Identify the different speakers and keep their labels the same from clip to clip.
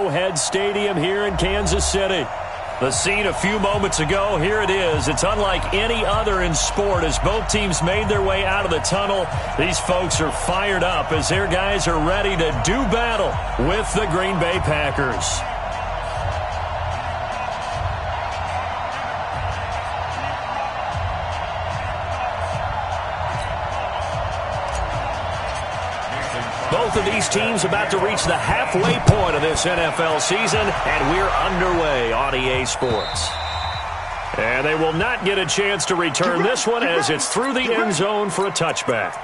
Speaker 1: Arrowhead Stadium here in Kansas City. The scene a few moments ago, here it is. It's unlike any other in sport as both teams made their way out of the tunnel. These folks are fired up as their guys are ready to do battle with the Green Bay Packers. Both of these teams about to reach the halfway point of this NFL season, and we're underway on EA Sports. And they will not get a chance to return this one as it's through the end zone for a touchback.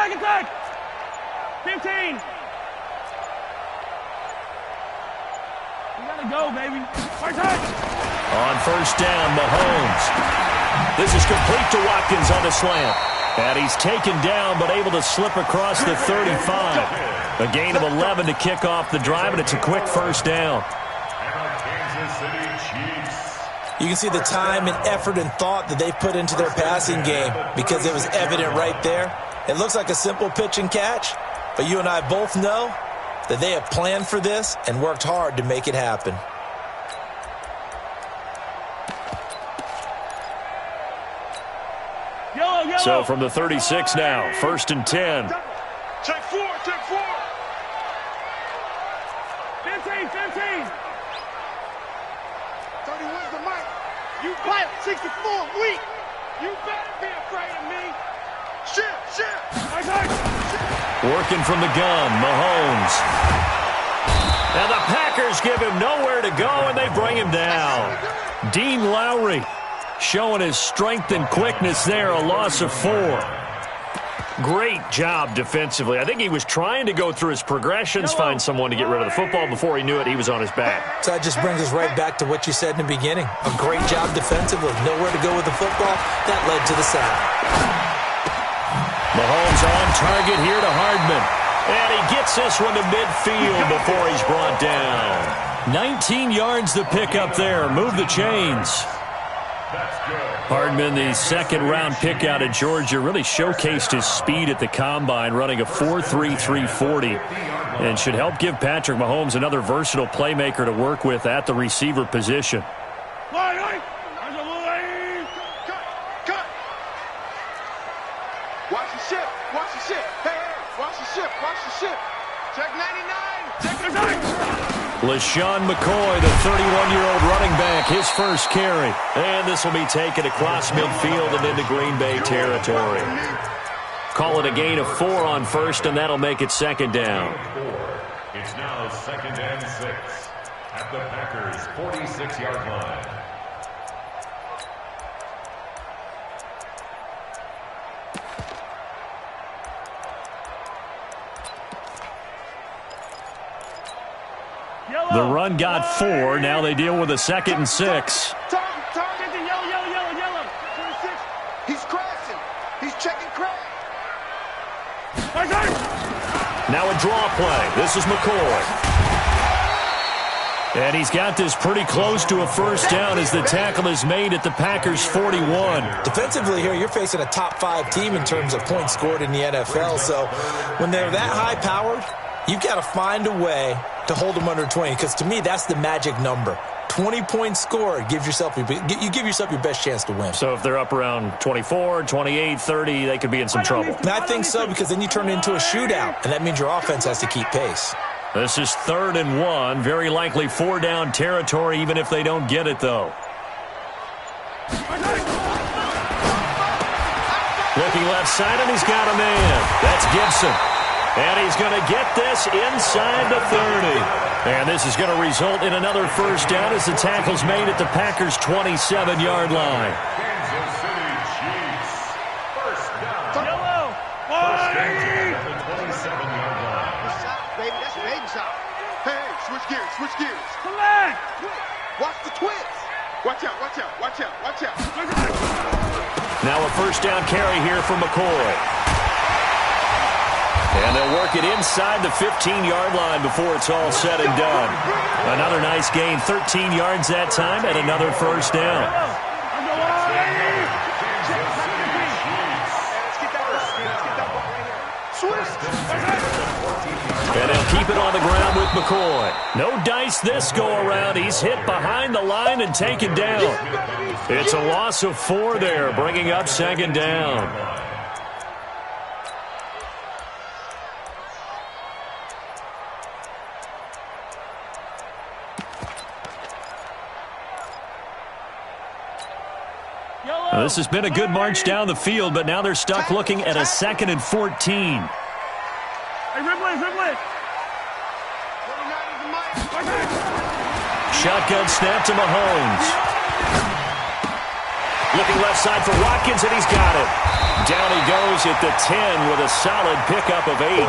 Speaker 2: Attack! 15! You gotta go, baby.
Speaker 1: On first down, Mahomes. This is complete to Watkins on the slant. And he's taken down, but able to slip across the 35. A gain of 11 to kick off the drive, and it's a quick first down.
Speaker 3: You can see the time and effort and thought that they put into their passing game because it was evident right there. It looks like a simple pitch and catch, but you and I both know that they have planned for this and worked hard to make it happen.
Speaker 2: Yellow.
Speaker 1: So from the 36 now, first and 10.
Speaker 2: Check four. 15. 31's the mic. You pilot 64, weak. You better be afraid of me. Shit.
Speaker 1: Working from the gun, Mahomes. Now the Packers give him nowhere to go, and they bring him down. Dean Lowry showing his strength and quickness there, a loss of 4. Great job defensively. I think he was trying to go through his progressions, find someone to get rid of the football. Before he knew it, he was on his back.
Speaker 3: So that just brings us right back to what you said in the beginning. A great job defensively. Nowhere to go with the football. That led to the sack.
Speaker 1: Mahomes on target here to Hardman. And he gets this one to midfield before he's brought down. 19 yards to pick up there. Move the chains. Hardman, the second-round pick out of Georgia, really showcased his speed at the Combine, running a 4.3 340, and should help give Patrick Mahomes another versatile playmaker to work with at the receiver position.
Speaker 2: Cut. Watch the ship. Hey, watch the ship. Check 99.
Speaker 1: LaShawn McCoy, the 31-year-old running back, his first carry. And this will be taken across midfield and into Green Bay territory. Call it a gain of 4 on first, and that'll make it second down.
Speaker 4: It's now second and 6 at the Packers' 46-yard line.
Speaker 1: The run got 4. Now they deal with a second and 6.
Speaker 2: Target the yellow. 26. He's crashing. He's checking crash.
Speaker 1: Now a draw play. This is McCoy. And he's got this pretty close to a first down as the tackle is made at the Packers' 41.
Speaker 3: Defensively here, you're facing a top-5 team in terms of points scored in the NFL. So when they're that high-powered, you've got to find a way to hold them under 20, because to me, that's the magic number. 20 points scored, you give yourself your best chance to win.
Speaker 1: So if they're up around 24, 28, 30, they could be in some trouble.
Speaker 3: And I think so, because then you turn it into a shootout, and that means your offense has to keep pace.
Speaker 1: This is 3rd and 1, very likely 4-down territory, even if they don't get it, though. Looking left side, and he's got a man. That's Gibson. And he's going to get this inside the 30. And this is going to result in another first down as the tackle's made at the Packers' 27-yard line.
Speaker 4: Kansas City Chiefs. First down.
Speaker 2: Yellow.
Speaker 4: First down at the 27-yard line.
Speaker 2: Shot, baby. That's a baby shot. Hey, switch gears, switch gears.
Speaker 5: Collect!
Speaker 2: Watch the twist. Watch out, watch out, watch out, watch out.
Speaker 1: Now a first down carry here for McCoy. And they'll work it inside the 15-yard line before it's all said and done. Another nice gain, 13 yards that time, and another first down. And they'll keep it on the ground with McCoy. No dice this go-around. He's hit behind the line and taken down. It's a loss of 4 there, bringing up second down. Now, this has been a good march down the field, but now they're stuck looking at a 2nd and 14.
Speaker 5: Hey, Ripley!
Speaker 1: Shotgun snap to Mahomes. Looking left side for Watkins, and he's got it. Down he goes at the 10 with a solid pickup of 8.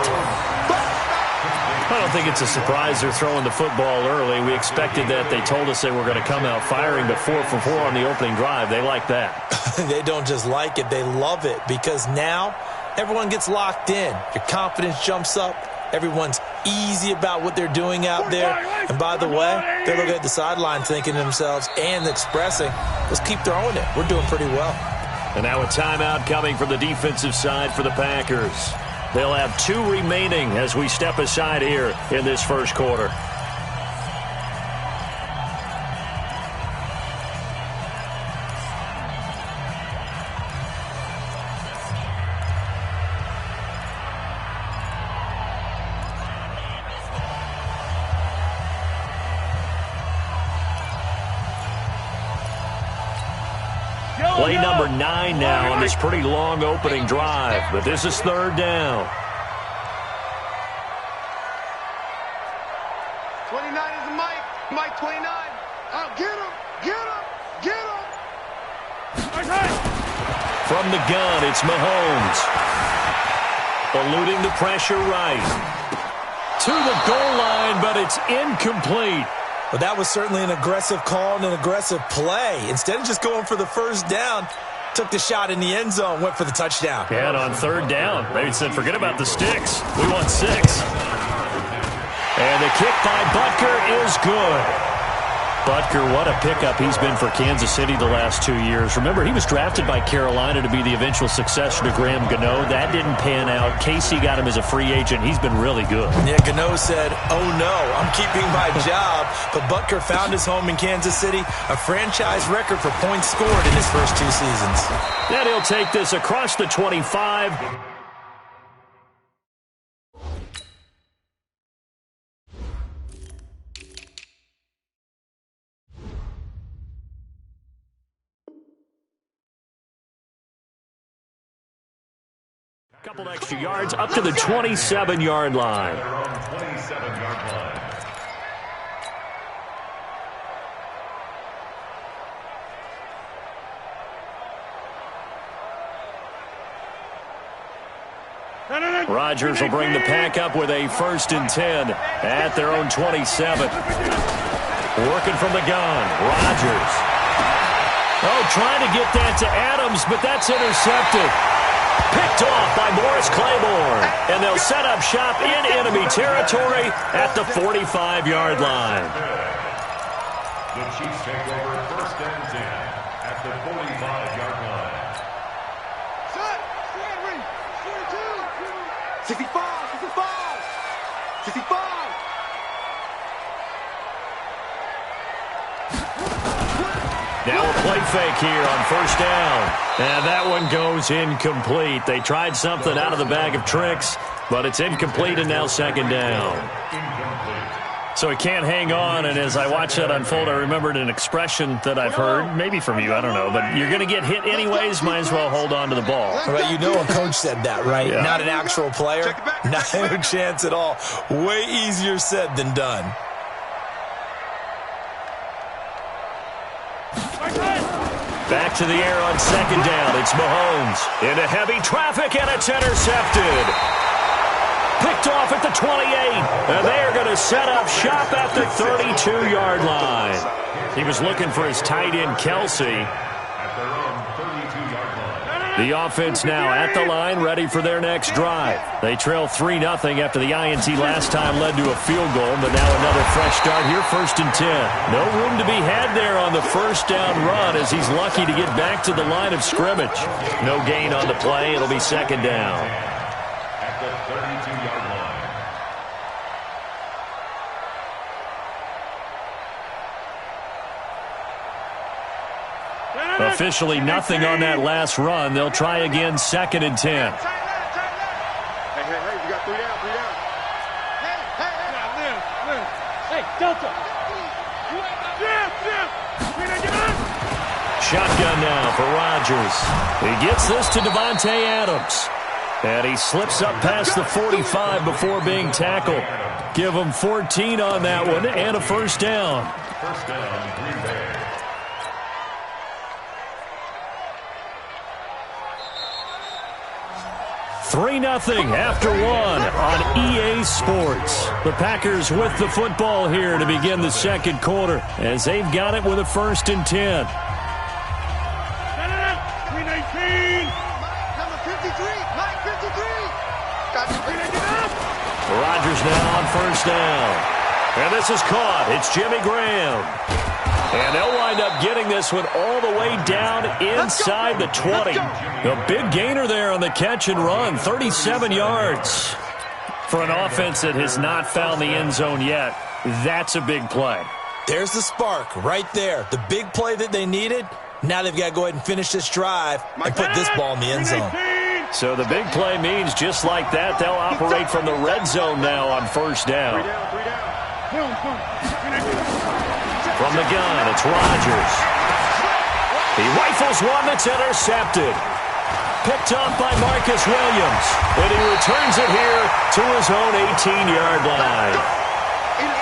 Speaker 1: I don't think it's a surprise they're throwing the football early. We expected that. They told us they were going to come out firing, but 4 for 4 on the opening drive. They like that.
Speaker 3: They don't just like it, they love it, because now everyone gets locked in. Your confidence jumps up. Everyone's easy about what they're doing out there. And by the way, they're looking at the sideline thinking to themselves and expressing, let's keep throwing it. We're doing pretty well.
Speaker 1: And now a timeout coming from the defensive side for the Packers. They'll have 2 remaining as we step aside here in this first quarter. Play number 9 now on this pretty long opening drive, but this is 3rd down.
Speaker 2: 29 is the Mike. Mike 29. Get him, get him, get him.
Speaker 1: From the gun, it's Mahomes. Eluding the pressure right. To the goal line, but it's incomplete.
Speaker 3: But that was certainly an aggressive call and an aggressive play. Instead of just going for the first down, took the shot in the end zone, went for the touchdown.
Speaker 1: And on 3rd down, they said, forget about the sticks. We want 6. And the kick by Butker is good. Butker, what a pickup he's been for Kansas City the last 2 years. Remember, he was drafted by Carolina to be the eventual successor to Graham Gano. That didn't pan out. Casey got him as a free agent. He's been really good.
Speaker 3: Yeah, Gano said, oh no, I'm keeping my job. But Butker found his home in Kansas City, a franchise record for points scored in his first 2 seasons.
Speaker 1: Then he'll take this across the 25. Couple extra yards up to the 27-yard line.
Speaker 4: They're on 27-yard line.
Speaker 1: Rodgers will bring the pack up with a 1st and 10 at their own 27. Working from the gun, Rodgers. Oh, trying to get that to Adams, but that's intercepted. Picked off by Morris Claiborne. And they'll set up shop in enemy territory at the 45-yard line.
Speaker 4: The Chiefs take over 1st and 10 at the 45-yard line.
Speaker 2: Set. Henry. 42. 65. 65. 65.
Speaker 1: Now a play fake here on 1st down. And that one goes incomplete. They tried something out of the bag of tricks, but it's incomplete and now 2nd down.
Speaker 4: Incomplete.
Speaker 1: So he can't hang on, and as I watch that unfold, I remembered an expression that I've heard, maybe from you, I don't know, but you're going to get hit anyways, might as well hold on to the ball.
Speaker 3: Well, you know a coach said that, right?
Speaker 1: Yeah.
Speaker 3: Not an actual player. Not a chance at all. Way easier said than done.
Speaker 1: Back to the air on second down. It's Mahomes into heavy traffic, and it's intercepted. Picked off at the 28, and they're going to set up shop at the 32-yard line. He was looking for his tight end, Kelsey. The offense now at the line, ready for their next drive. They trail 3-0 after the INT last time led to a field goal, but now another fresh start here, 1st and 10. No room to be had there on the first down run as he's lucky to get back to the line of scrimmage. No gain on the play. It'll be 2nd down.
Speaker 4: At the 32-yard line.
Speaker 1: Officially nothing on that last run. They'll try again, 2nd and 10.
Speaker 2: Hey, we got 3 down, 3 down. Hey, Delta.
Speaker 1: Shotgun now for Rodgers. He gets this to Devontae Adams. And he slips up past the 45 before being tackled. Give him 14 on that one and a first down.
Speaker 4: First down, Green Bay.
Speaker 1: 3-0 after one on EA Sports. The Packers with the football here to begin the second quarter as they've got it with a 1st and 10.
Speaker 2: Number 53, Mike 53.
Speaker 1: Rodgers now on first down. And this is caught. It's Jimmy Graham. And they'll wind up getting this one all the way down inside the 20. A big gainer there on the catch and run, 37 yards. For an offense that has not found the end zone yet, that's a big play.
Speaker 3: There's the spark right there. The big play that they needed. Now they've got to go ahead and finish this drive and put this ball in the end zone.
Speaker 1: So the big play means just like that, they'll operate from the red zone now on first down.
Speaker 2: 3 down, 3 down.
Speaker 1: From the gun, it's Rodgers. He rifles one that's intercepted. Picked off by Marcus Williams. And he returns it here to his own 18-yard line.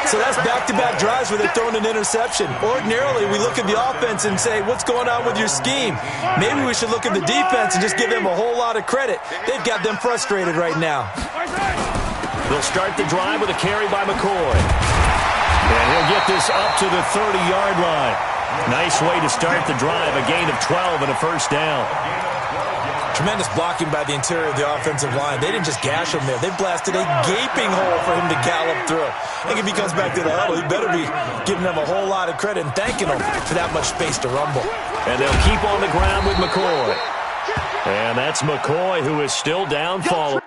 Speaker 3: So that's back-to-back drives where they're throwing an interception. Ordinarily, we look at the offense and say, what's going on with your scheme? Maybe we should look at the defense and just give them a whole lot of credit. They've got them frustrated right now.
Speaker 1: They'll start the drive with a carry by McCoy. And he'll get this up to the 30-yard line. Nice way to start the drive, a gain of 12 and a first down.
Speaker 3: Tremendous blocking by the interior of the offensive line. They didn't just gash him there. They blasted a gaping hole for him to gallop through. I think if he comes back to the huddle, he better be giving them a whole lot of credit and thanking them for that much space to rumble.
Speaker 1: And they'll keep on the ground with McCoy. And that's McCoy, who is still down following.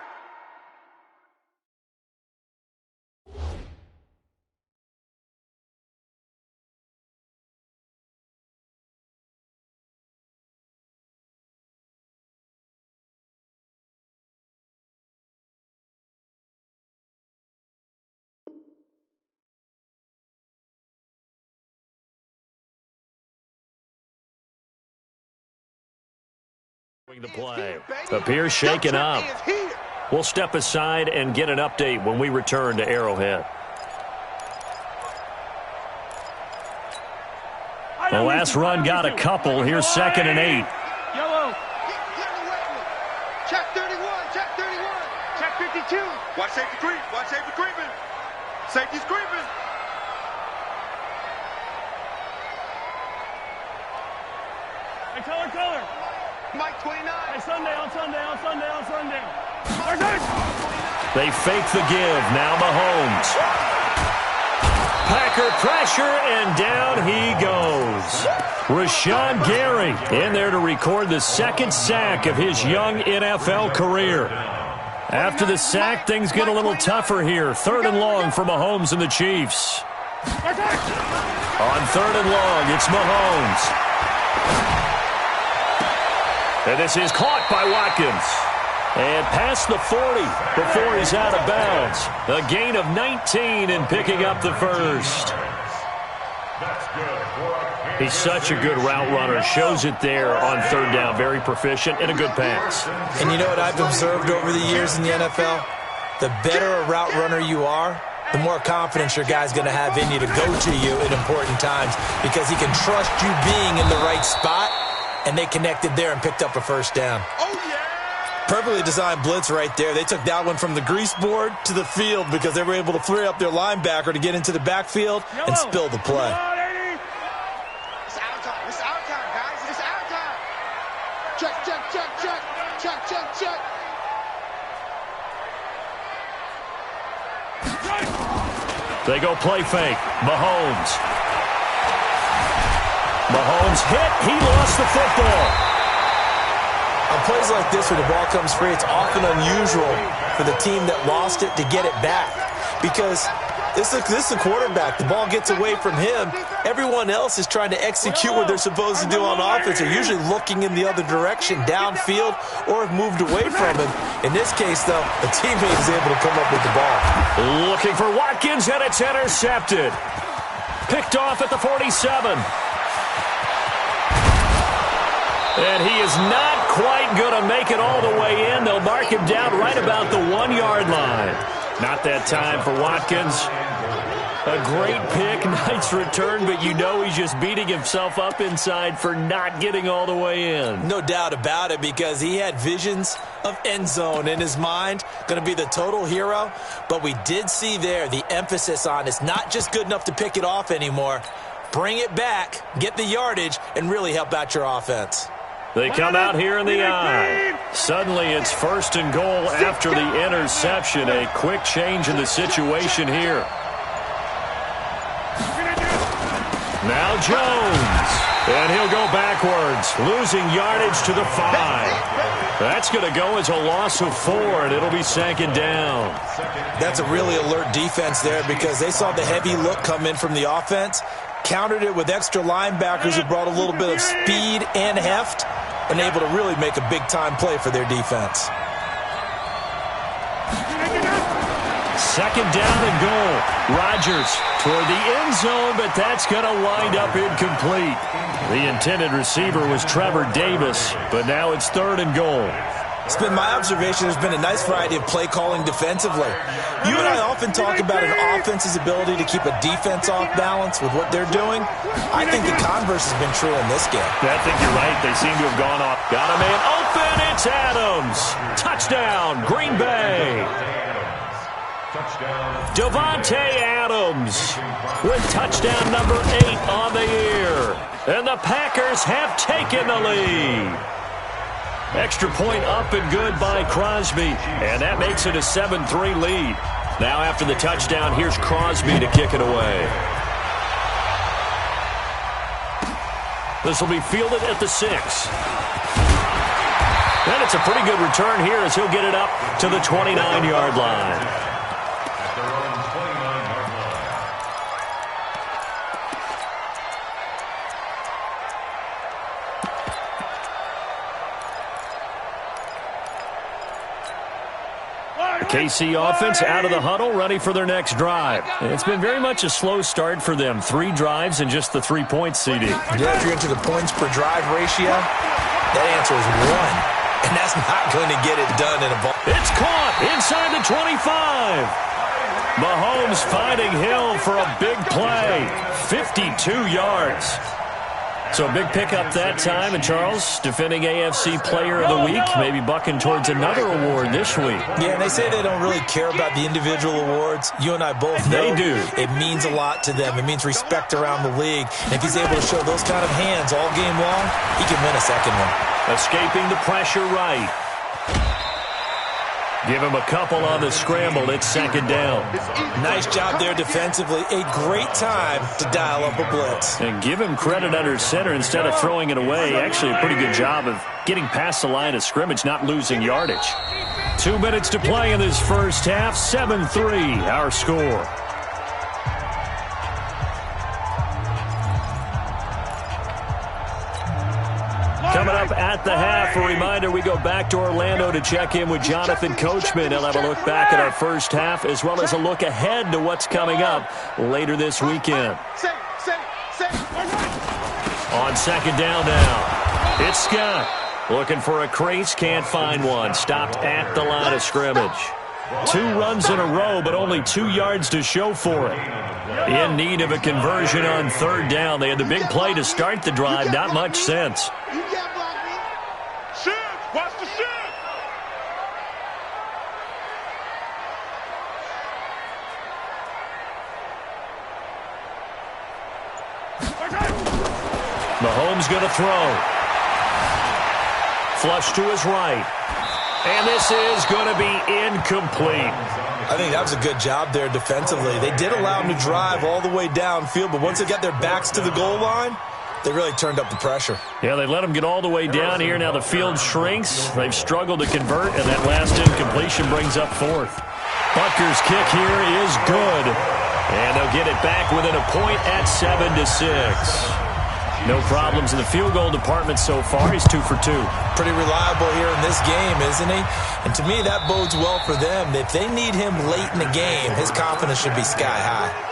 Speaker 1: The play appears shaken up. We'll step aside and get an update when we return to Arrowhead. The last run got a couple. Here's 2nd and 8.
Speaker 2: Yellow. Check 31. Check 31. Check 52. Watch safety creep. Watch safety creeping. Safety's creeping.
Speaker 5: Hey, color.
Speaker 2: Mike 29.
Speaker 5: Hey, Sunday.
Speaker 1: They fake the give. Now Mahomes. Packer pressure, and down he goes. Rashawn Gary in there to record the second sack of his young NFL career. After the sack, things get a little tougher here. 3rd and long for Mahomes and the Chiefs. On 3rd and long, it's Mahomes. And this is caught by Watkins. And past the 40 before he's out of bounds. A gain of 19 and picking up the first. He's such a good route runner. Shows it there on third down. Very proficient and a good pass.
Speaker 3: And you know what I've observed over the years in the NFL? The better a route runner you are, the more confidence your guy's going to have in you to go to you in important times because he can trust you being in the right spot, and they connected there and picked up a first down.
Speaker 2: Oh, yeah!
Speaker 3: Perfectly designed blitz right there. They took that one from the grease board to the field because they were able to free up their linebacker to get into the backfield and spill the play.
Speaker 2: It's our time. It's our time, guys. It's our time. Check, check, check, check. Check, check, check.
Speaker 1: They go play fake. Mahomes. Mahomes hit. He lost the football.
Speaker 3: On plays like this where the ball comes free, it's often unusual for the team that lost it to get it back because this is the quarterback. The ball gets away from him. Everyone else is trying to execute what they're supposed to do on offense. They're usually looking in the other direction, downfield, or have moved away from him. In this case, though, a teammate is able to come up with the ball.
Speaker 1: Looking for Watkins, and it's intercepted. Picked off at the 47. And he is not quite going to make it all the way in. They'll mark him down right about the 1-yard line. Not that time for Watkins. A great pick, nice return, but you know he's just beating himself up inside for not getting all the way in.
Speaker 3: No doubt about it because he had visions of end zone in his mind, going to be the total hero. But we did see there the emphasis on it's not just good enough to pick it off anymore. Bring it back, get the yardage, and really help out your offense.
Speaker 1: They come out here in the I. Suddenly it's first and goal after the interception. A quick change in the situation here. Now Jones. And he'll go backwards, losing yardage to the 5. That's going to go as a loss of 4, and it'll be second down.
Speaker 3: That's a really alert defense there because they saw the heavy look come in from the offense, countered it with extra linebackers who brought a little bit of speed and heft, and able to really make a big-time play for their defense.
Speaker 1: Second down and goal. Rodgers toward the end zone, but that's going to wind up incomplete. The intended receiver was Trevor Davis, but now it's third and goal.
Speaker 3: It's been my observation there's been a nice variety of play calling defensively. You and I often talk about an offense's ability to keep a defense off balance with what they're doing. I think the converse has been true in this game.
Speaker 1: I think you're right. They seem to have gone off. Got a man open. It's Adams. Touchdown, Green Bay. Davante Adams with touchdown number 8 on the year. And the Packers have taken the lead. Extra point up and good by Crosby. And that makes it a 7-3 lead. Now after the touchdown, here's Crosby to kick it away. This will be fielded at the 6. And it's a pretty good return here as he'll get it up to the 29-yard line. KC offense out of the huddle, ready for their next drive. It's been very much a slow start for them. 3 drives and just the 3 points, CD.
Speaker 3: Yeah, if you're into the points per drive ratio, that answer is 1. And that's not going to get it done in a ball.
Speaker 1: It's caught inside the 25. Mahomes finding Hill for a big play. 52 yards. So a big pickup that time, and Charles, defending AFC Player of the Week, maybe bucking towards another award this week.
Speaker 3: Yeah, and they say they don't really care about the individual awards. You and I both know
Speaker 1: they do.
Speaker 3: It means a lot to them. It means respect around the league. And if he's able to show those kind of hands all game long, he can win a second one.
Speaker 1: Escaping the pressure right. Give him a couple on the scramble. It's second down.
Speaker 3: Nice job there defensively. A great time to dial up a blitz.
Speaker 1: And give him credit under center instead of throwing it away. Actually, a pretty good job of getting past the line of scrimmage, not losing yardage. 2 minutes to play in this first half. 7-3, our score. coming up at the half. A reminder, we go back to Orlando to check in with Jonathan Coachman. He'll have a look back at our first half as well as a look ahead to what's coming up later this weekend. On second down now, it's Scott. Looking for a crease, can't find one. Stopped at the line of scrimmage. 2 runs in a row, but only 2 yards to show for it. In need of a conversion on third down. They had the big play to start the drive. Not much sense.
Speaker 2: Watch the shit.
Speaker 1: Mahomes going to throw. Flush to his right. And this is going to be incomplete.
Speaker 3: I think that was a good job there defensively. They did allow him to drive all the way downfield, but once they got their backs to the goal line, they really turned up the pressure.
Speaker 1: Yeah, they let him get all the way down here. Now the field shrinks. They've struggled to convert, and that last incompletion brings up fourth. Butker's kick here is good. And they'll get it back within a point at 7-6. No problems in the field goal department so far. He's 2 for 2.
Speaker 3: Pretty reliable here in this game, isn't he? And to me, that bodes well for them. If they need him late in the game, his confidence should be sky high.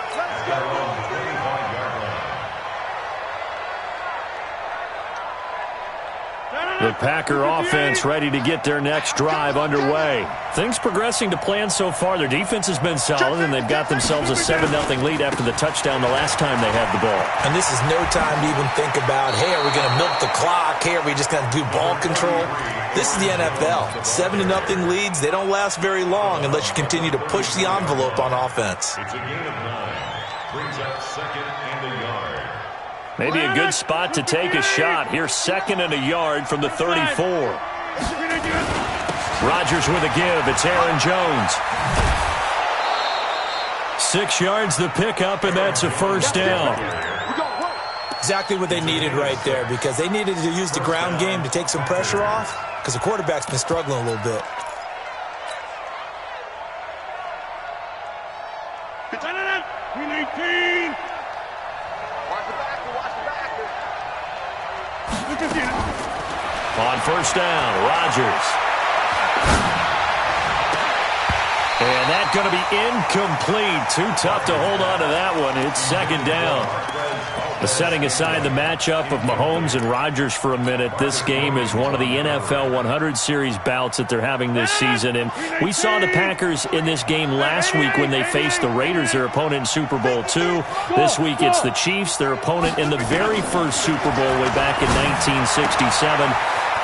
Speaker 1: The Packer offense ready to get their next drive underway. Things progressing to plan so far. Their defense has been solid, and they've got themselves a 7-0 lead after the touchdown the last time they had the ball.
Speaker 3: And this is no time to even think about, hey, are we going to milk the clock? Hey, are we just going to do ball control? This is the NFL. 7-0 leads, they don't last very long unless you continue to push the envelope on offense.
Speaker 4: It's a gain of 9. Brings up second and a yard.
Speaker 1: Maybe a good spot to take a shot. Here's 2nd and a yard from the 34. Rodgers with a give. It's Aaron Jones. 6 yards the pickup, and that's a first down.
Speaker 3: Exactly what they needed right there, because they needed to use the ground game to take some pressure off, because the quarterback's been struggling a little bit.
Speaker 1: On first down, Rodgers. And that's going to be incomplete. Too tough to hold on to that one. It's second down. Setting aside the matchup of Mahomes and Rodgers for a minute, this game is one of the NFL 100 Series bouts that they're having this season. And we saw the Packers in this game last week when they faced the Raiders, their opponent in Super Bowl II. This week it's the Chiefs, their opponent in the very first Super Bowl way back in 1967.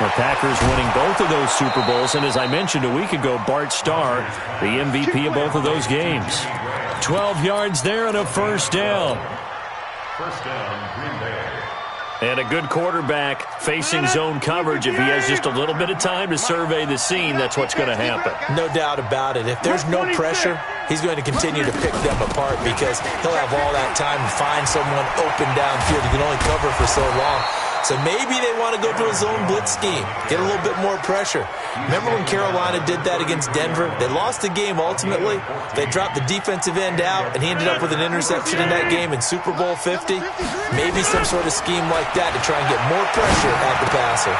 Speaker 1: The Packers winning both of those Super Bowls, and as I mentioned a week ago, Bart Starr, the MVP of both of those games. 12 yards there and a first down.
Speaker 4: First down, Green Bay.
Speaker 1: And a good quarterback facing zone coverage. If he has just a little bit of time to survey the scene, that's what's going to happen.
Speaker 3: No doubt about it. If there's no pressure, he's going to continue to pick them apart because he'll have all that time to find someone open downfield. He can only cover for so long. So maybe they want to go to a zone blitz scheme, get a little bit more pressure. Remember when Carolina did that against Denver? They lost the game ultimately. They dropped the defensive end out, and he ended up with an interception in that game in Super Bowl 50. Maybe some sort of scheme like that to try and get more pressure at the passer.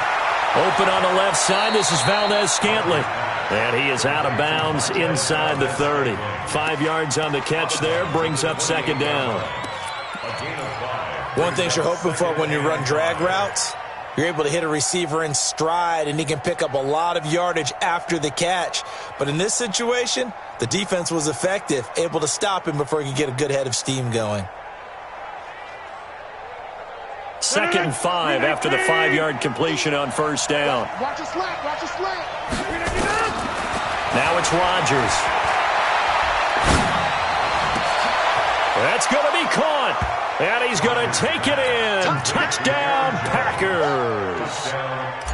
Speaker 1: Open on the left side. This is Valdez-Scantling. And he is out of bounds inside the 30. 5 yards on the catch there. Brings up second down.
Speaker 3: One thing you're hoping for when you run drag routes, you're able to hit a receiver in stride, and he can pick up a lot of yardage after the catch. But in this situation, the defense was effective, able to stop him before he could get a good head of steam going.
Speaker 1: 2nd and 5 after the 5-yard completion on first down.
Speaker 2: Watch a slant, watch a slant.
Speaker 1: Now it's Rodgers. That's going to be caught. And he's going to take it in. Touchdown, Packers.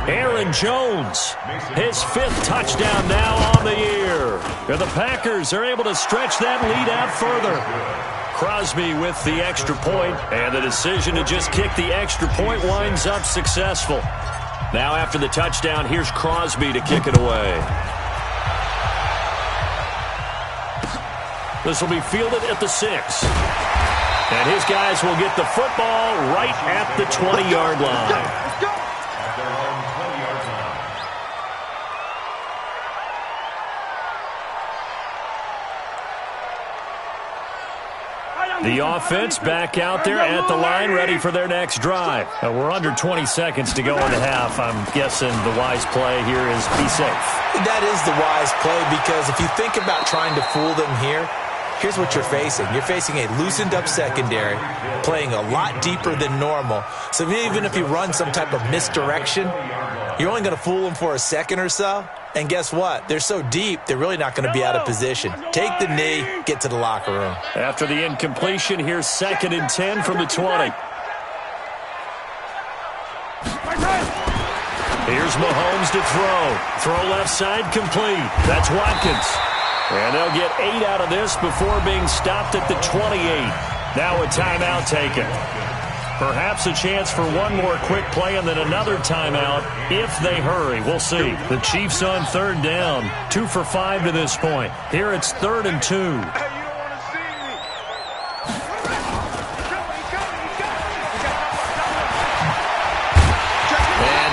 Speaker 1: Aaron Jones, his 5th touchdown now on the year. And the Packers are able to stretch that lead out further. Crosby with the extra point, and the decision to just kick the extra point winds up successful. Now after the touchdown, here's Crosby to kick it away. This will be fielded at the 6. And his guys will get the football right at the 20-yard line. The offense back out there at the line, ready for their next drive. We're under 20 seconds to go in the half. I'm guessing the wise play here is be safe.
Speaker 3: That is the wise play, because if you think about trying to fool them here, here's what you're facing. You're facing a loosened-up secondary, playing a lot deeper than normal. So even if you run some type of misdirection, you're only going to fool them for a second or so. And guess what? They're so deep, they're really not going to be out of position. Take the knee, get to the locker room.
Speaker 1: After the incompletion, here's 2nd and 10 from the 20. Here's Mahomes to throw. Throw left side, complete. That's Watkins. And they'll get 8 out of this before being stopped at the 28. Now a timeout taken. Perhaps a chance for one more quick play and then another timeout if they hurry. We'll see. The Chiefs on 3rd down. 2 for 5 to this point. Here it's 3rd and 2. And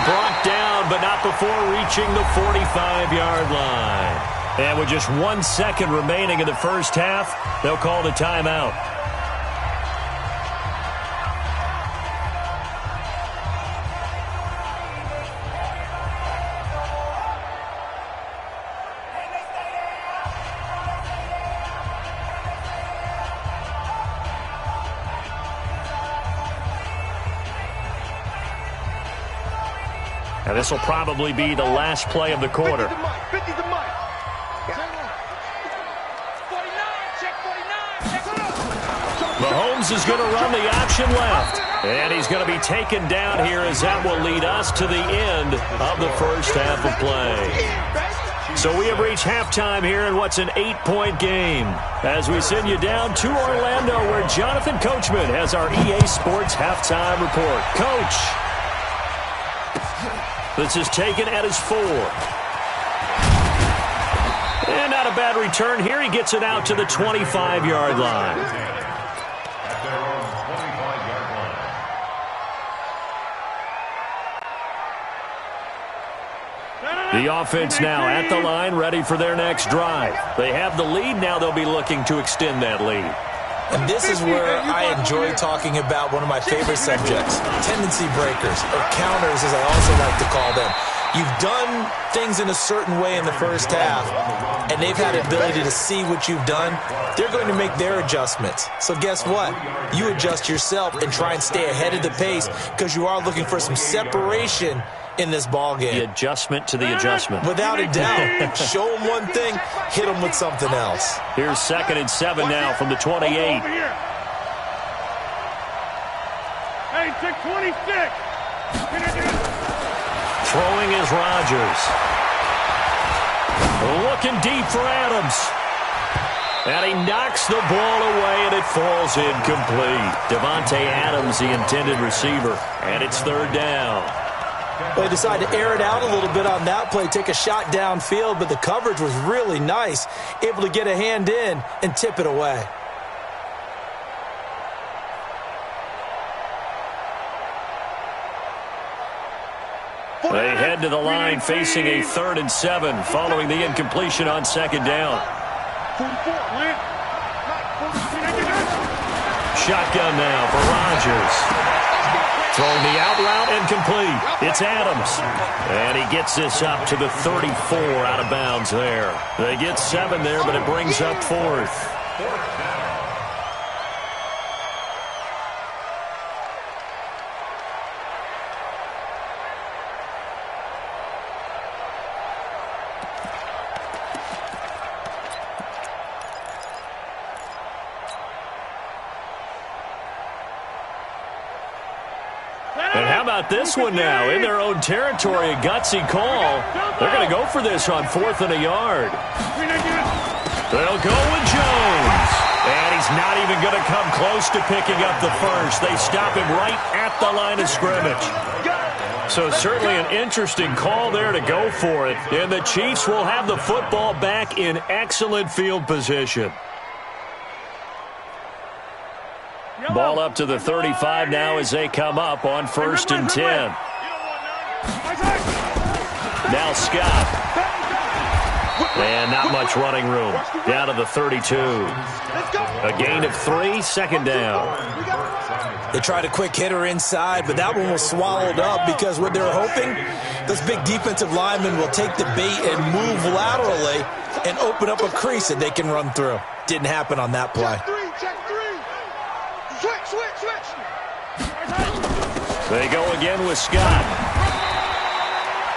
Speaker 1: brought down, but not before reaching the 45-yard line. And with just 1 second remaining in the first half, they'll call the timeout. Now this will probably be the last play of the quarter. Mahomes is going to run the option left. And he's going to be taken down here, as that will lead us to the end of the first half of play. So we have reached halftime here in what's an 8-point game, as we send you down to Orlando, where Jonathan Coachman has our EA Sports halftime report. Coach, this is taken at his 4. And not a bad return here. He gets it out to the 25-yard line.
Speaker 4: At their own 25-yard line.
Speaker 1: The offense now at the line, ready for their next drive. They have the lead. Now they'll be looking to extend that lead.
Speaker 3: And this is where I enjoy talking about one of my favorite subjects, tendency breakers, or counters as I also like to call them. You've done things in a certain way in the first half, and they've had the ability to see what you've done. They're going to make their adjustments. So guess what? You adjust yourself and try and stay ahead of the pace, because you are looking for some separation in this ball game.
Speaker 1: The adjustment to the adjustment.
Speaker 3: Without a doubt. Show them one thing, hit them with something else.
Speaker 1: Here's 2nd and 7 now from the 28.
Speaker 5: Hey, check 26.
Speaker 1: Throwing is Rodgers. Looking deep for Adams. And he knocks the ball away, and it falls incomplete. Devontae Adams, the intended receiver. And it's 3rd down.
Speaker 3: Well, they decided to air it out a little bit on that play, take a shot downfield, but the coverage was really nice, able to get a hand in and tip it away.
Speaker 1: They head to the line facing a 3rd and 7 following the incompletion on 2nd down. Shotgun now for Rodgers. Throwing the out route and complete. It's Adams. And he gets this up to the 34 out of bounds there. They get 7 there, but it brings up 4th. And how about this one now? In their own territory, a gutsy call. They're going to go for this on 4th and a yard. They'll go with Jones. And he's not even going to come close to picking up the first. They stop him right at the line of scrimmage. So certainly an interesting call there to go for it. And the Chiefs will have the football back in excellent field position. Ball up to the 35 now as they come up on 1st and 10. Now Scott. And not much running room. Down to the 32. A gain of 3, second down.
Speaker 3: They tried a quick hitter inside, but that one was swallowed up because what they were hoping, those big defensive linemen will take the bait and move laterally and open up a crease that they can run through. Didn't happen on that play.
Speaker 2: Check three. Switch.
Speaker 1: They go again with Scott.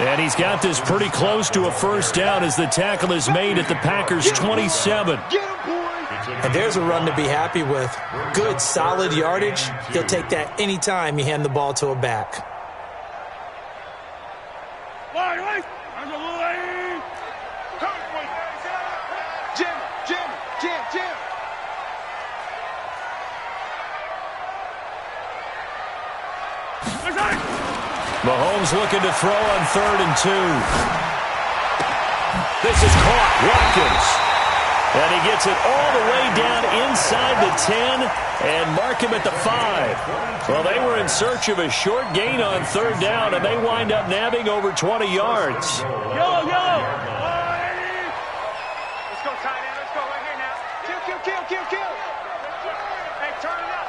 Speaker 1: And he's got this pretty close to a first down as the tackle is made at the Packers' 27.
Speaker 3: And there's a run to be happy with. Good, solid yardage. He'll take that anytime you hand the ball to a back.
Speaker 2: Jim.
Speaker 1: Mahomes looking to throw on 3rd and 2. This is caught. Watkins. And he gets it all the way down inside the 10 and mark him at the 5. Well, they were in search of a short gain on 3rd down, and they wind up nabbing over 20 yards.
Speaker 2: Yo! Let's go, tight end. Let's go right here now. Kill. Hey, turn it up.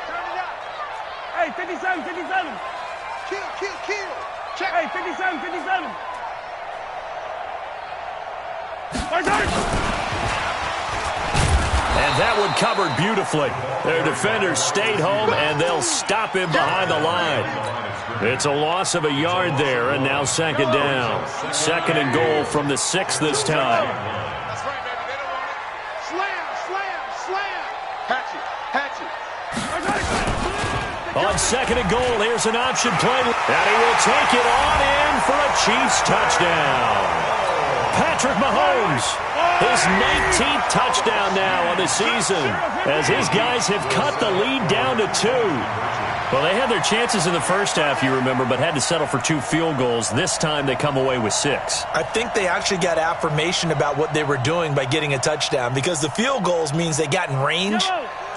Speaker 5: Hey, 57.
Speaker 2: Kill. Check.
Speaker 5: Hey, 57.
Speaker 1: And that one covered beautifully. Their defenders stayed home, and they'll stop him behind the line. It's a loss of a yard there, and now second down. 2nd and goal from the 6 this time.
Speaker 2: That's right, baby. They don't want it. Slam. Hatchet.
Speaker 1: On 2nd and goal, here's an option play, and he will take it on in for a Chiefs touchdown. Patrick Mahomes, his 19th touchdown now on the season, as his guys have cut the lead down to 2. Well, they had their chances in the first half, you remember, but had to settle for 2 field goals. This time they come away with 6.
Speaker 3: I think they actually got affirmation about what they were doing by getting a touchdown, because the field goals means they got in range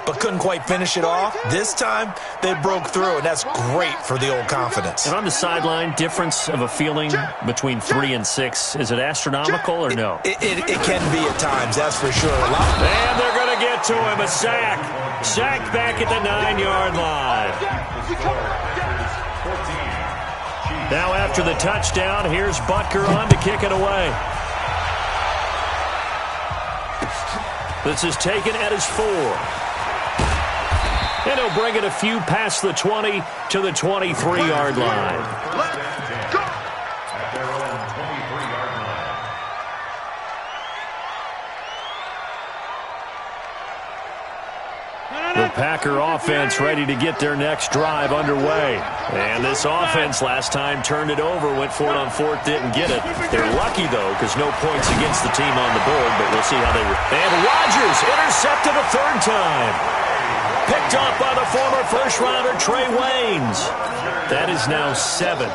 Speaker 3: but couldn't quite finish it off. This time, they broke through, and that's great for the old confidence.
Speaker 1: And on the sideline, difference of a feeling between 3 and 6, is it astronomical or no?
Speaker 3: It can be at times, that's for sure.
Speaker 1: And they're going to get to him, a sack. Sacked back at the 9-yard line. Now after the touchdown, here's Butker on to kick it away. This is taken at his 4. And he'll bring it a few past the 20 to the 23-yard line. The Packer offense ready to get their next drive underway. And this offense last time turned it over, went for it on 4th, didn't get it. They're lucky, though, because no points against the team on the board, but we'll see how they... And Rodgers intercepted a 3rd time. Picked off by the former first-rounder Trey Waynes. That is now 7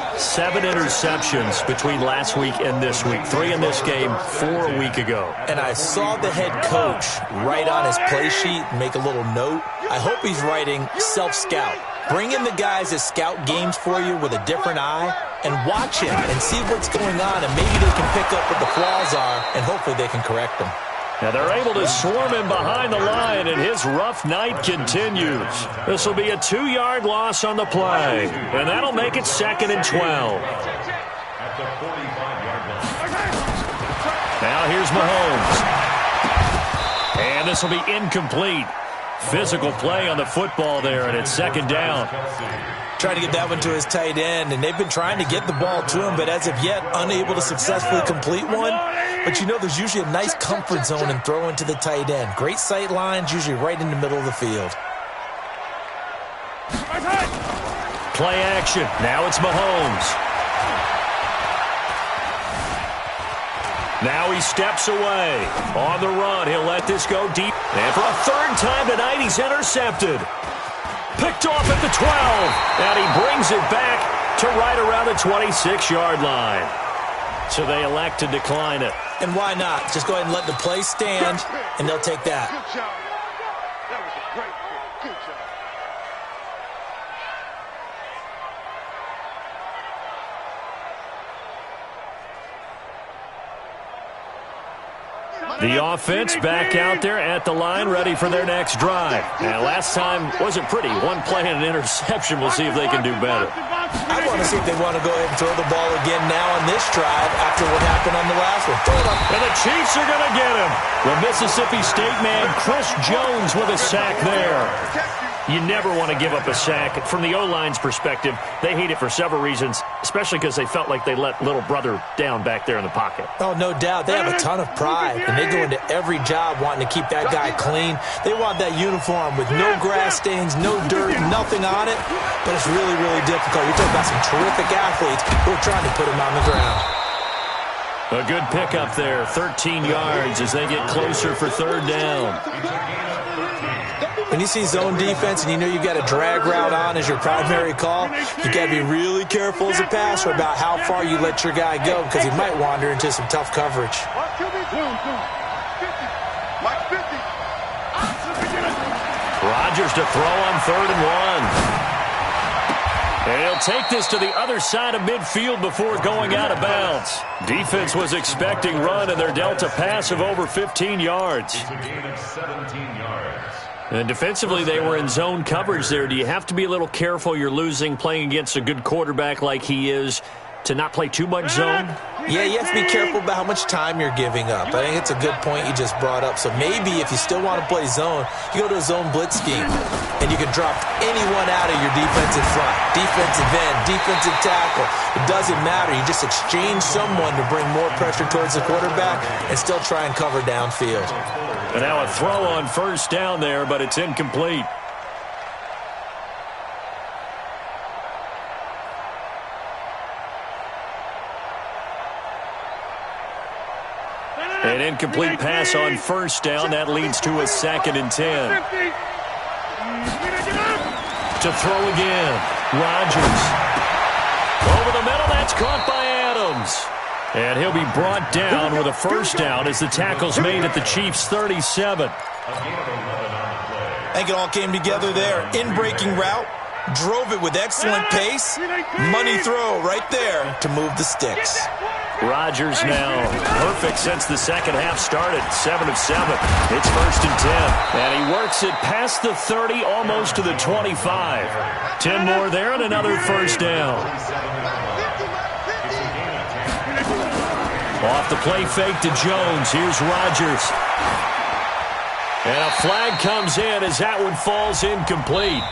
Speaker 1: interceptions between last week and this week. 3 in this game, 4 a week ago.
Speaker 3: And I saw the head coach write on his play sheet, make a little note. I hope he's writing self-scout. Bring in the guys that scout games for you with a different eye and watch him and see what's going on, and maybe they can pick up what the flaws are, and hopefully they can correct them.
Speaker 1: Now they're able to swarm him behind the line, and his rough night continues. This will be a 2-yard loss on the play, and that'll make it 2nd and 12. Now here's Mahomes. And this will be incomplete. Physical play on the football there, and it's 2nd down.
Speaker 3: Trying to get that one to his tight end, and they've been trying to get the ball to him, but as of yet, unable to successfully complete one. But you know, there's usually a nice comfort zone in throwing to the tight end. Great sight lines, usually right in the middle of the field.
Speaker 1: Play action. Now it's Mahomes. Now he steps away. On the run, he'll let this go deep. And for a 3rd time tonight, he's intercepted. Picked off at the 12. And he brings it back to right around the 26-yard line. So they elect to decline it.
Speaker 3: And why not? Just go ahead and let the play stand, and they'll take that.
Speaker 2: Good job. That was a great play. Good job.
Speaker 1: The offense back out there at the line, ready for their next drive. And last time wasn't pretty. One play and an interception. We'll see if they can do better.
Speaker 3: I want to see if they want to go ahead and throw the ball again now on this drive after what happened on the last one. Throw it up.
Speaker 1: And the Chiefs are going to get him. The Mississippi State man, Chris Jones, with a sack there. You never want to give up a sack. From the O-line's perspective, they hate it for several reasons, especially because they felt like they let little brother down back there in the pocket.
Speaker 3: Oh, no doubt. They have a ton of pride, and they go into every job wanting to keep that guy clean. They want that uniform with no grass stains, no dirt, nothing on it, but it's really, really difficult. You're talking about some terrific athletes who are trying to put him on the ground.
Speaker 1: A good pickup there, 13 yards as they get closer for third down.
Speaker 3: When you see zone defense and you know you've got a drag route on as your primary call, you got to be really careful as a passer about how far you let your guy go because he might wander into some tough coverage.
Speaker 1: Rodgers to throw on 3rd and 1. And he'll take this to the other side of midfield before going out of bounds. Defense was expecting run, and they're dealt a pass of over 15 yards.
Speaker 4: It's a gain of 17 yards.
Speaker 1: And defensively, they were in zone coverage there. Do you have to be a little careful? You're losing, playing against a good quarterback like he is, to not play too much zone?
Speaker 3: Yeah, you have to be careful about how much time you're giving up. I think it's a good point you just brought up. So maybe if you still want to play zone, you go to a zone blitz scheme, and you can drop anyone out of your defensive front, defensive end, defensive tackle. It doesn't matter. You just exchange someone to bring more pressure towards the quarterback and still try and cover downfield.
Speaker 1: And now a throw on 1st down there, but it's incomplete. An incomplete pass on 1st down. That leads to a 2nd and 10. To throw again. Rodgers. Over the middle. That's caught by Adams. And he'll be brought down with a 1st down as the tackle's made at the Chiefs' 37.
Speaker 3: I think it all came together there. In-breaking route. Drove it with excellent pace. Money throw right there to move the sticks.
Speaker 1: Rodgers now perfect since the second half started. 7 of 7. It's 1st and 10. And he works it past the 30, almost to the 25. 10 more there and another 1st down. Off the play fake to Jones. Here's Rodgers. And a flag comes in as that one falls incomplete.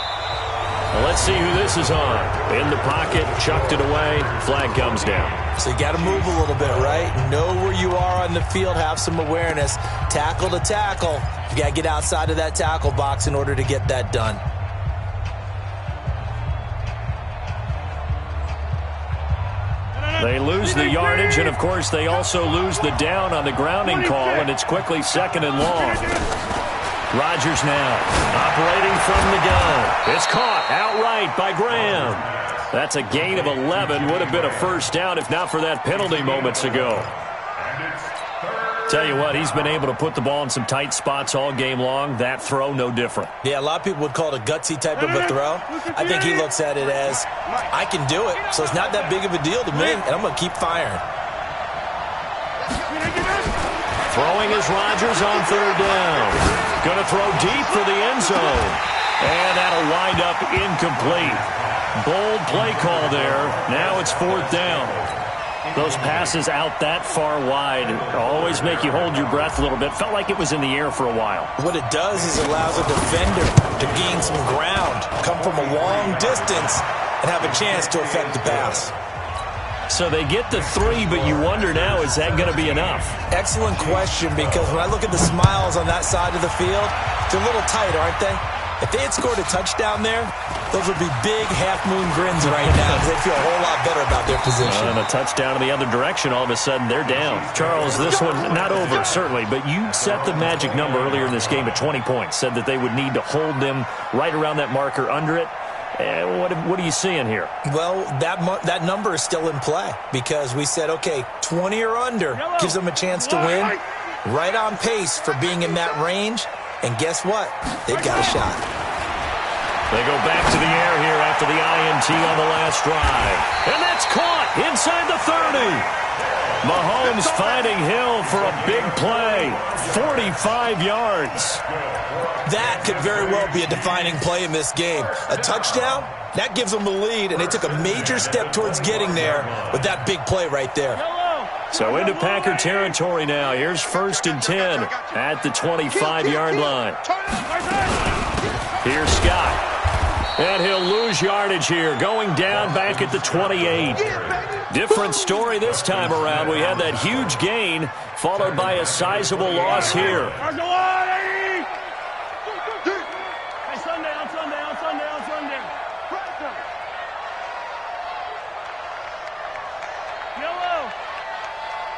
Speaker 1: Well, let's see who this is on. In the pocket, chucked it away. Flag comes down.
Speaker 3: So you got to move a little bit, right? Know where you are on the field. Have some awareness. Tackle to tackle. You got to get outside of that tackle box in order to get that done.
Speaker 1: They lose the yardage, and, of course, they also lose the down on the grounding call, and it's quickly 2nd and long. Rodgers now operating from the gun. It's caught outright by Graham. That's a gain of 11. Would have been a 1st down if not for that penalty moments ago. Tell you what, he's been able to put the ball in some tight spots all game long. That throw, no different.
Speaker 3: Yeah, a lot of people would call it a gutsy type of a throw. I think he looks at it as, I can do it, so it's not that big of a deal to me, and I'm going to keep firing.
Speaker 1: Throwing is Rodgers on 3rd down. Going to throw deep for the end zone. And that'll wind up incomplete. Bold play call there. Now it's 4th down. Those passes out that far wide always make you hold your breath a little bit. Felt like it was in the air for a while.
Speaker 3: What it does is it allows a defender to gain some ground, come from a long distance, and have a chance to affect the pass.
Speaker 1: So they get the 3, but you wonder now, is that going to be enough?
Speaker 3: Excellent question, because when I look at the smiles on that side of the field, they're a little tight, aren't they? If they had scored a touchdown there, those would be big half-moon grins right now because they feel a whole lot better about their position.
Speaker 1: And a touchdown in the other direction, all of a sudden they're down. Charles, this one not over, certainly, but you set the magic number earlier in this game at 20 points, said that they would need to hold them right around that marker under it. What are you seeing here?
Speaker 3: Well, that number is still in play because we said, okay, 20 or under gives them a chance to win. Right on pace for being in that range. And guess what? They've got a shot.
Speaker 1: They go back to the air here after after the INT on the last drive. And that's caught inside the 30. Mahomes finding Hill for a big play. 45 yards.
Speaker 3: That could very well be a defining play in this game. A touchdown, that gives them the lead, and they took a major step towards getting there with that big play right there.
Speaker 1: So into Packer territory now. Here's 1st and 10 at the 25-yard line. Here's Scott. And he'll lose yardage here, going down back at the 28. Different story this time around. We had that huge gain, followed by a sizable loss here.
Speaker 2: Yellow.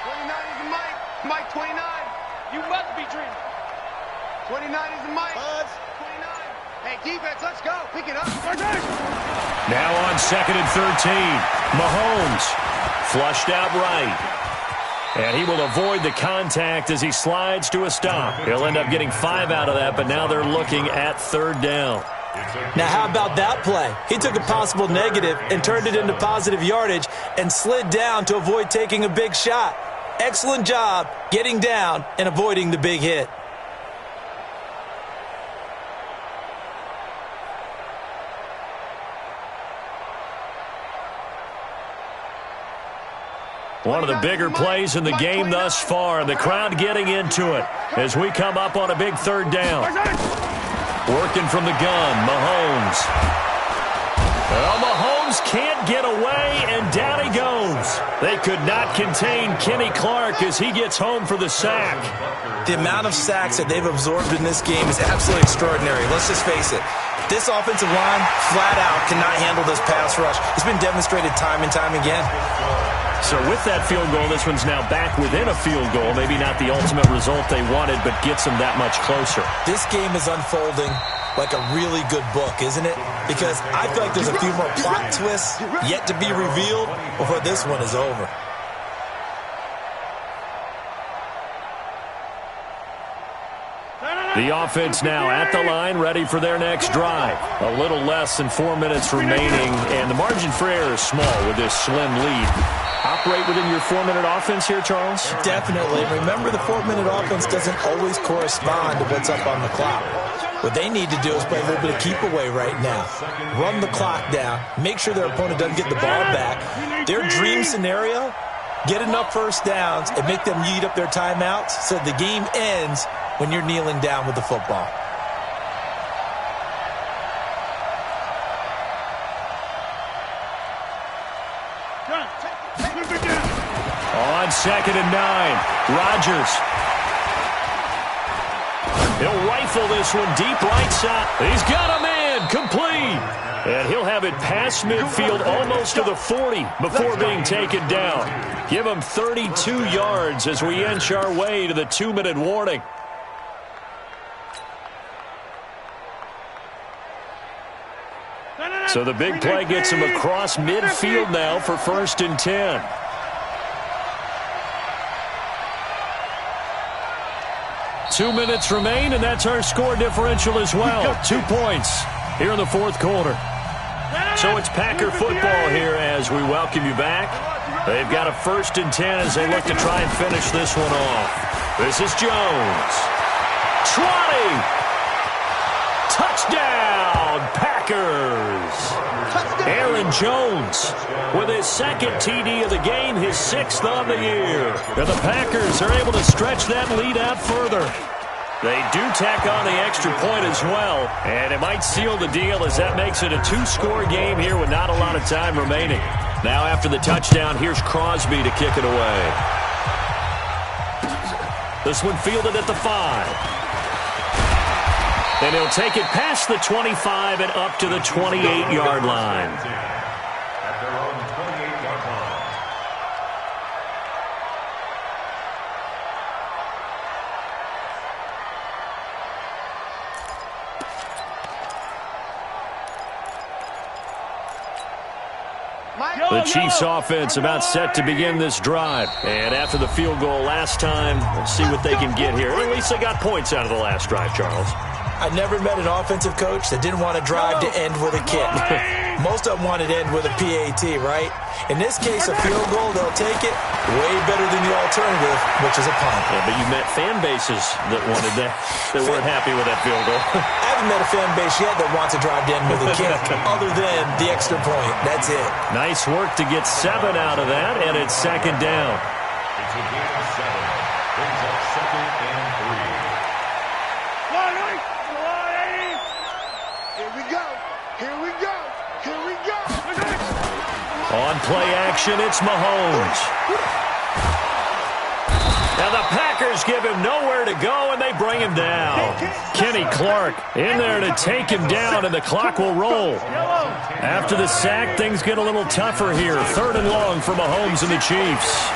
Speaker 2: 29 is the Mike. Mike 29. You must be dreaming. 29 is the Mike. 29. Hey, defense, let's go. Pick it up.
Speaker 1: Now on 2nd and 13. Mahomes flushed out right. And he will avoid the contact as he slides to a stop. He'll end up getting 5 out of that, but now they're looking at 3rd down.
Speaker 3: Now, how about that play? He took a possible negative and turned it into positive yardage and slid down to avoid taking a big shot. Excellent job getting down and avoiding the big hit.
Speaker 1: One of the bigger plays in the game thus far, and the crowd getting into it as we come up on a big 3rd down. Working from the gun, Mahomes. Well, Mahomes can't get away, and down he goes. They could not contain Kenny Clark as he gets home for the sack.
Speaker 3: The amount of sacks that they've absorbed in this game is absolutely extraordinary. Let's just face it. This offensive line, flat out, cannot handle this pass rush. It's been demonstrated time and time again.
Speaker 1: So with that field goal, this one's now back within a field goal. Maybe not the ultimate result they wanted, but gets them that much closer.
Speaker 3: This game is unfolding like a really good book, isn't it? Because I feel like there's a few more plot twists yet to be revealed before this one is over.
Speaker 1: The offense now at the line, ready for their next drive. A little less than 4 minutes remaining, and the margin for error is small with this slim lead. Operate within your 4-minute offense here, Charles?
Speaker 3: Definitely. Remember, the 4-minute offense doesn't always correspond to what's up on the clock. What they need to do is play a little bit of keep away right now. Run the clock down. Make sure their opponent doesn't get the ball back. Their dream scenario, get enough first downs and make them eat up their timeouts so the game ends when you're kneeling down with the football.
Speaker 1: On 2nd and 9, Rodgers. He'll rifle this one deep right side. He's got a man, complete. And he'll have it past midfield almost to the 40 before being taken down. Give him 32 yards as we inch our way to the 2-minute warning. So the big play gets him across midfield now for 1st and 10. Two minutes remain, and that's our score differential as well. 2 points here in the 4th quarter. So it's Packer football here as we welcome you back. They've got a 1st and 10 as they look to try and finish this one off. This is Jones. Trotting. Touchdown, Packers. Aaron Jones with his 2nd TD of the game, his 6th on the year. And the Packers are able to stretch that lead out further. They do tack on the extra point as well, and it might seal the deal as that makes it a 2-score game here with not a lot of time remaining. Now after the touchdown, here's Crosby to kick it away. This one fielded at the 5. And he'll take it past the 25 and up to the 28-yard line.
Speaker 4: At their own 28-yard line.
Speaker 1: The Chiefs offense about set to begin this drive. And after the field goal last time, we'll see what they can get here. At least they got points out of the last drive, Charles.
Speaker 3: I never met an offensive coach that didn't want to drive to end with a kick. Most of them want it end with a PAT, right? In this case, a field goal, they'll take it way better than the alternative, which is a punt.
Speaker 1: Yeah, but you met fan bases that wanted that, that weren't happy with that field goal.
Speaker 3: I haven't met a fan base yet that wants to drive to end with a kick other than the extra point. That's it.
Speaker 1: Nice work to get 7 out of that, and it's second down.
Speaker 4: It's a gain of 7. Brings up second and 3.
Speaker 2: Here we go. Here we go. Here we go.
Speaker 1: On play action, it's Mahomes. Now the Packers give him nowhere to go, and they bring him down. Kenny Clark in there to take him down, and the clock will roll. After the sack, things get a little tougher here. 3rd and long for Mahomes and the Chiefs.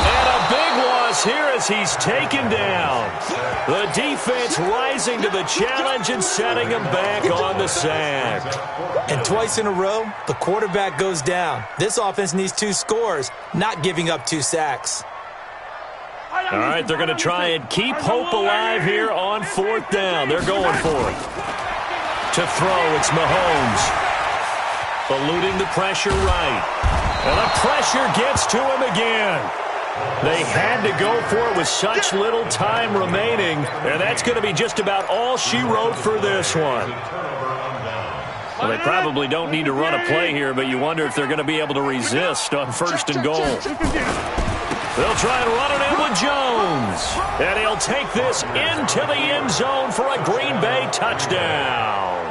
Speaker 1: And a big loss here as he's taken down. The defense rising to the challenge and setting him back on the sack.
Speaker 3: And twice in a row, the quarterback goes down. This offense needs 2 scores, not giving up 2 sacks.
Speaker 1: All right, they're going to try and keep hope alive here on 4th down. They're going for it. To throw, it's Mahomes. Eluding the pressure right. And the pressure gets to him again. They had to go for it with such little time remaining, and that's going to be just about all she wrote for this one. Well, they probably don't need to run a play here, but you wonder if they're going to be able to resist on 1st and goal. They'll try and run it in with Jones, and he'll take this into the end zone for a Green Bay touchdown.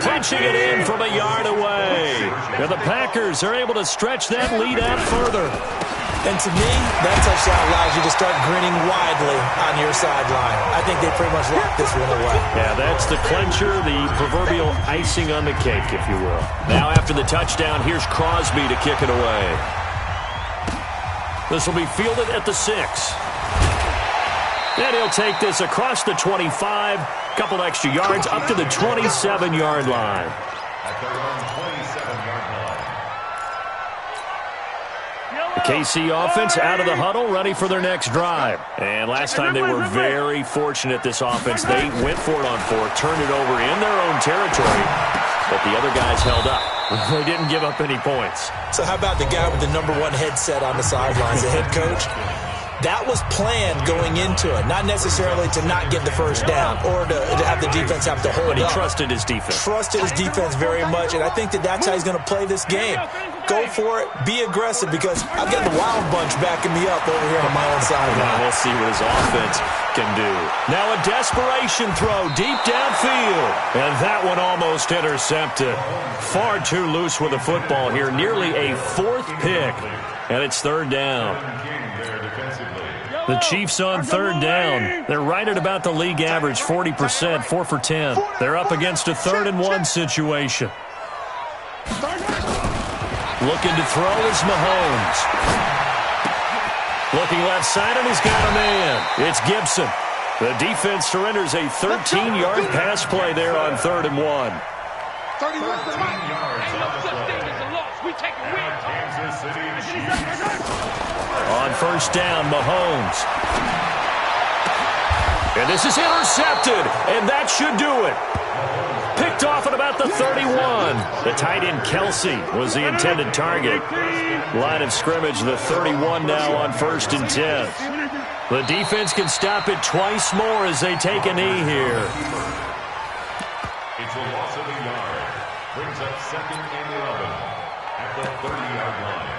Speaker 1: Punching it in from a yard away. And the Packers are able to stretch that lead out further.
Speaker 3: And to me, that touchdown allows you to start grinning widely on your sideline. I think they pretty much locked this one away.
Speaker 1: Yeah, that's the clincher, the proverbial icing on the cake, if you will. Now after the touchdown, here's Crosby to kick it away. This will be fielded at the 6. And he'll take this across the 25, couple extra yards, up to the 27-yard line.
Speaker 4: At their own 27-yard line.
Speaker 1: The KC offense out of the huddle, ready for their next drive. And last time they were very fortunate, this offense. They went for it on 4th, turned it over in their own territory, but the other guys held up. They didn't give up any points.
Speaker 3: So how about the guy with the #1 headset on the sidelines, the head coach? That was planned going into it, not necessarily to not get the first down or to have the defense have to hold
Speaker 1: But he
Speaker 3: up.
Speaker 1: trusted his defense.
Speaker 3: Trusted his defense very much, and I think that's how he's going to play this game. Go for it, be aggressive, because I've got the Wild Bunch backing me up over here on my own sideline.
Speaker 1: Now we'll see what his offense can do. Now a desperation throw deep downfield, and that one almost intercepted. Far too loose with the football here, nearly a 4th pick, and it's 3rd down. The Chiefs on 3rd down. They're right at about the league average, 40%, 4 for 10. They're up against a 3rd and 1 situation. Looking to throw is Mahomes. Looking left side, and he's got a man. It's Gibson. The defense surrenders a 13-yard pass play there on 3rd and 1.
Speaker 2: 30 yards to Mike.
Speaker 4: Kansas City Chiefs.
Speaker 1: On 1st down, Mahomes. And this is intercepted, and that should do it. Picked off at about the 31. The tight end Kelsey was the intended target. Line of scrimmage, the 31 now on 1st and 10. The defense can stop it twice more as they take a knee here.
Speaker 4: It's a loss of a yard. Brings up 2nd and 11 at the 30-yard line.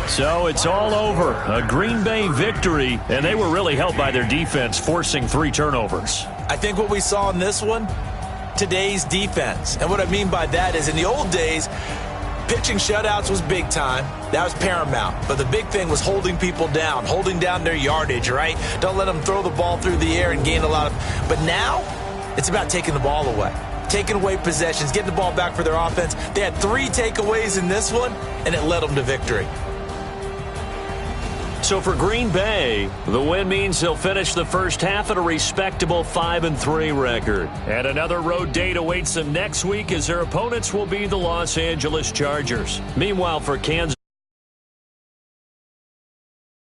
Speaker 1: So it's all over. A Green Bay victory, and they were really helped by their defense, forcing 3 turnovers.
Speaker 3: I think what we saw in this one, today's defense. And what I mean by that is in the old days, pitching shutouts was big time. That was paramount. But the big thing was holding people down, holding down their yardage, right? Don't let them throw the ball through the air and gain a lot of... But now, it's about taking the ball away. Taking away possessions, getting the ball back for their offense. They had 3 takeaways in this one, and it led them to victory.
Speaker 1: So for Green Bay, the win means they'll finish the first half at a respectable 5-3 record. And another road date awaits them next week as their opponents will be the Los Angeles Chargers. Meanwhile, for Kansas...